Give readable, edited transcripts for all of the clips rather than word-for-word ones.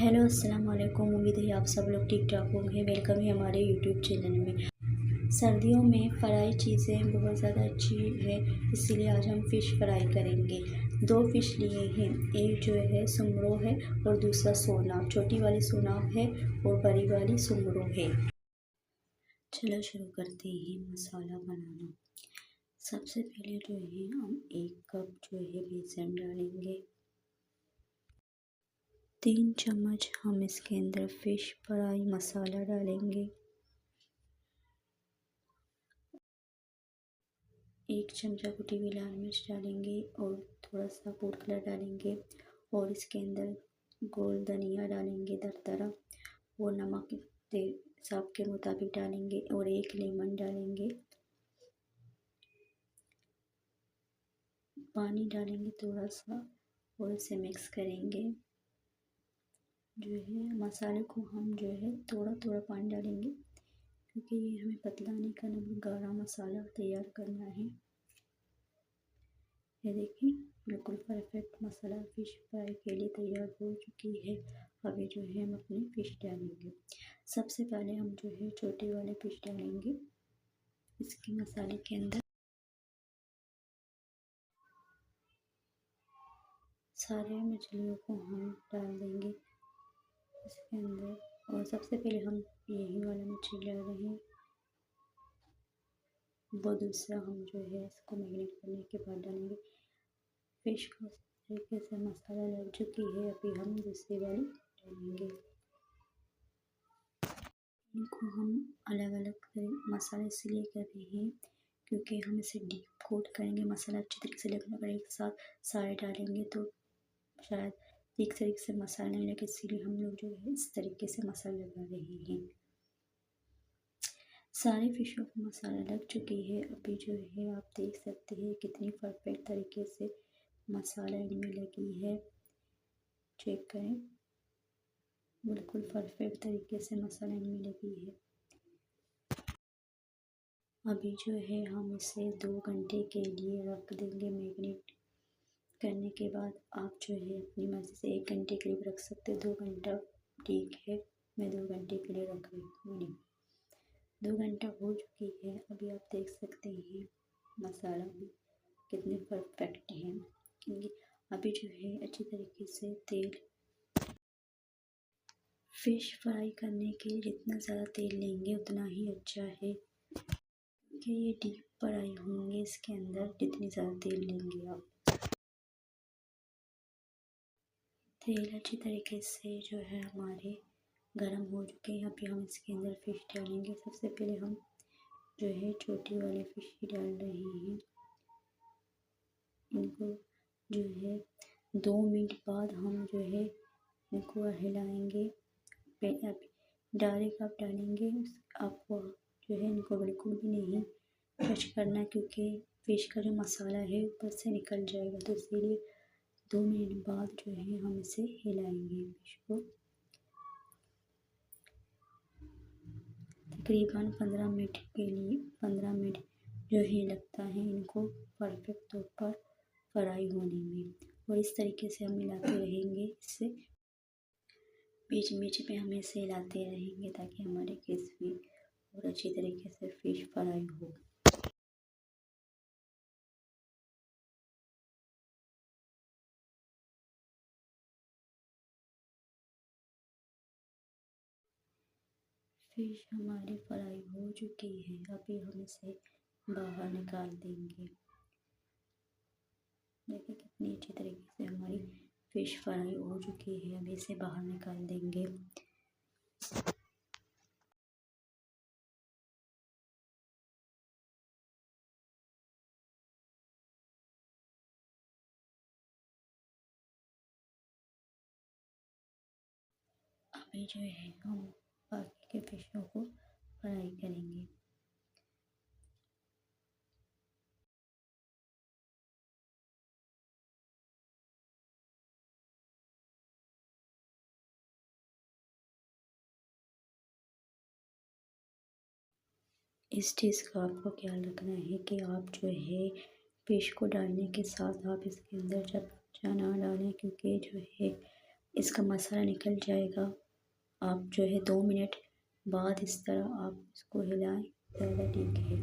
Hello अस्सलाम वालेकुम। उम्मीद है आप सब लोग ठीक ठाक होंगे। वेलकम है हमारे यूट्यूब चैनल में। सर्दियों में फ्राई चीज़ें बहुत ज़्यादा अच्छी है, इसीलिए आज हम फ़िश फ्राई करेंगे। 2 फ़िश लिए हैं, एक जो है सुमरो है और दूसरा सोनाव। छोटी वाली सोनाव है और बड़ी वाली सुमरो है। चलो शुरू करते हैं मसाला बनाना। सबसे पहले जो है हम 1 कप जो है बेसन डालेंगे। 3 चम्मच हम इसके अंदर फ़िश फ्राई मसाला डालेंगे। 1 चमचा कुटी हुई लाल मिर्च डालेंगे और थोड़ा सा फूड कलर डालेंगे और इसके अंदर गोल धनिया डालेंगे दरदरा और नमक हिसाब के मुताबिक डालेंगे और 1 लेमन डालेंगे। पानी डालेंगे थोड़ा सा और इसे मिक्स करेंगे। जो है मसाले को हम जो है थोड़ा थोड़ा पानी डालेंगे क्योंकि ये हमें पतला नहीं करना, गाढ़ा मसाला तैयार करना है। ये देखिए बिल्कुल परफेक्ट मसाला फ़िश फ्राई के लिए तैयार हो चुकी है। अभी जो है हम अपनी फ़िश डालेंगे। सबसे पहले हम जो है छोटे वाले फ़िश डालेंगे इसके मसाले के अंदर। सारे मछलियों को हम डाल देंगे इसके अंदर और सबसे पहले हम यही वाला मछली डाल रहे हैं। वो दूसरा हम जो है इसको मैरिनेट करने के बाद डालेंगे। फ़िश को इस तरीके से मसाला लग चुकी है। अभी हम दूसरी वाली डालेंगे। इनको हम अलग अलग मसाले इसलिए कर रहे हैं क्योंकि हम इसे डीप कोट करेंगे। मसाला अच्छी तरीके से लगना, अगर एक साथ सारे डालेंगे तो शायद एक तरीके से मसाला नहीं लगे, इसीलिए हम लोग जो है इस तरीके से मसाला लगा रहे हैं। सारे फ़िशों को मसाला लग चुकी है। अभी जो है आप देख सकते हैं कितनी परफेक्ट तरीके से मसाला इनमें लगी है। चेक करें, बिल्कुल परफेक्ट तरीके से मसाला इनमें लगी है। अभी जो है हम इसे 2 घंटे के लिए रख देंगे। मैरिनेट करने के बाद आप जो है अपनी मर्ज़ी से 1 घंटे के लिए रख सकते हैं। 2 घंटा ठीक है, मैं 2 घंटे के लिए रख रही हूँ। 2 घंटा हो चुकी है। अभी आप देख सकते हैं मसाला भी कितने परफेक्ट हैं। अभी जो है अच्छी तरीके से तेल, फ़िश फ्राई करने के लिए जितना ज़्यादा तेल लेंगे उतना ही अच्छा है कि ये डीप फ्राई होंगे। इसके अंदर जितनी ज़्यादा तेल लेंगे आप, तेल अच्छी तरीके से जो है हमारे गरम हो चुके हैं। अभी हम इसके अंदर फ़िश डालेंगे। सबसे पहले हम जो है छोटी वाली फ़िश ही डाल रहे हैं। इनको जो है 2 मिनट बाद हम जो है इनको हिलाएंगे। डायरेक्ट आप डालेंगे, आपको जो है इनको बिल्कुल भी नहीं टच करना क्योंकि फ़िश का जो मसाला है ऊपर से निकल जाएगा। तो इसीलिए 2 मिनट बाद जो है हम इसे हिलाएंगे फ़िश को। तकरीबन 15 मिनट के लिए 15 मिनट जो है लगता है इनको परफेक्ट तौर पर फ्राई होने में। और इस तरीके से हम मिलाते रहेंगे। इससे बीच बीच में हम इसे हिलाते रहेंगे ताकि हमारे क्रिस्पी और अच्छी तरीके से फ़िश फ्राई हो। फ़िश हमारी फ्राई हो चुकी है। अभी हम इसे बाहर निकाल देंगे। देखिए कितनी अच्छी तरीके से हमारी फ़िश फ्राई हो चुकी है। अभी इसे बाहर निकाल देंगे। अभी जो है हम बाकी के फ़िशों को फ्राई करेंगे। इस चीज़ का आपको ख्याल रखना है कि आप जो है फ़िश को डालने के साथ आप इसके अंदर जब ना डालें क्योंकि जो है इसका मसाला निकल जाएगा। आप जो है 2 मिनट बाद इस तरह आप इसको हिलाएं, ज़्यादा ठीक है।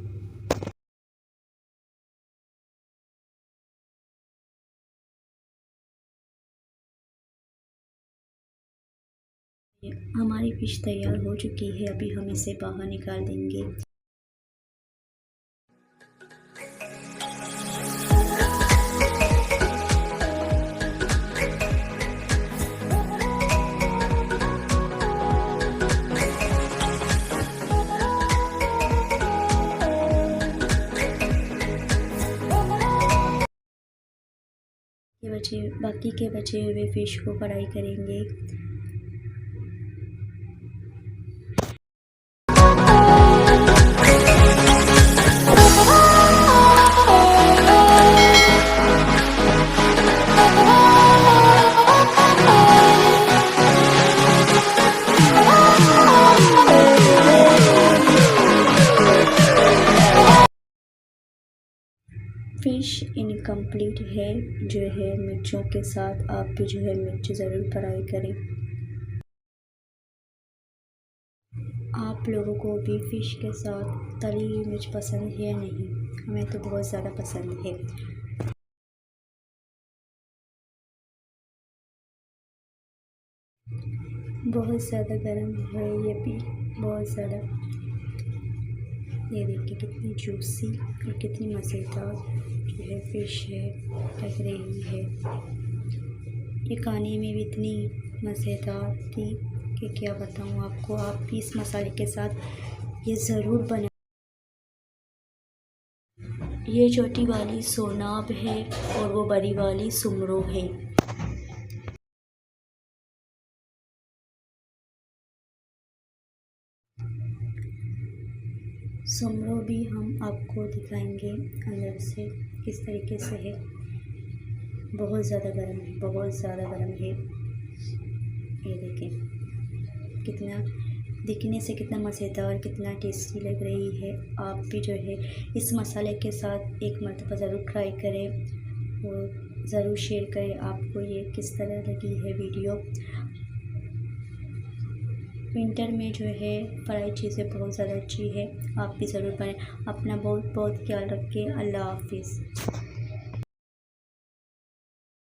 हमारी फिश तैयार हो चुकी है। अभी हम इसे बाहर निकाल देंगे। बाकी के बचे हुए फिश को फ्राई करेंगे। फिश इनकम्प्लीट है जो है मिर्चों के साथ। आप भी जो है मिर्च ज़रूर फ्राई करें। आप लोगों को भी फ़िश के साथ तली हुई मिर्च पसंद है या नहीं? हमें तो बहुत ज़्यादा पसंद है। बहुत ज़्यादा गर्म है ये भी, बहुत ज़्यादा। ये देखिए कितनी जूसी और कितनी मज़ेदार जो है फ़िश है लग रही है। ये खाने में भी इतनी मज़ेदार थी कि क्या बताऊँ आपको। आप भी इस मसाले के साथ ये ज़रूर बनाएं। ये छोटी वाली सोनाब है और वो बड़ी वाली सुमरो है। सुमरो भी हम आपको दिखाएंगे अंदर से किस तरीके से है। बहुत ज़्यादा गर्म है, बहुत ज़्यादा गर्म है। ये देखें कितना दिखने से कितना मज़ेदार, कितना टेस्टी लग रही है। आप भी जो है इस मसाले के साथ एक मरतबा ज़रूर ट्राई करें और ज़रूर शेयर करें आपको ये किस तरह लगी है वीडियो। विंटर में जो है फ्राई चीज़ें बहुत ज़्यादा अच्छी है। आप भी ज़रूर बनाएं। अपना बहुत बहुत ख्याल रखें। अल्लाह हाफिज़।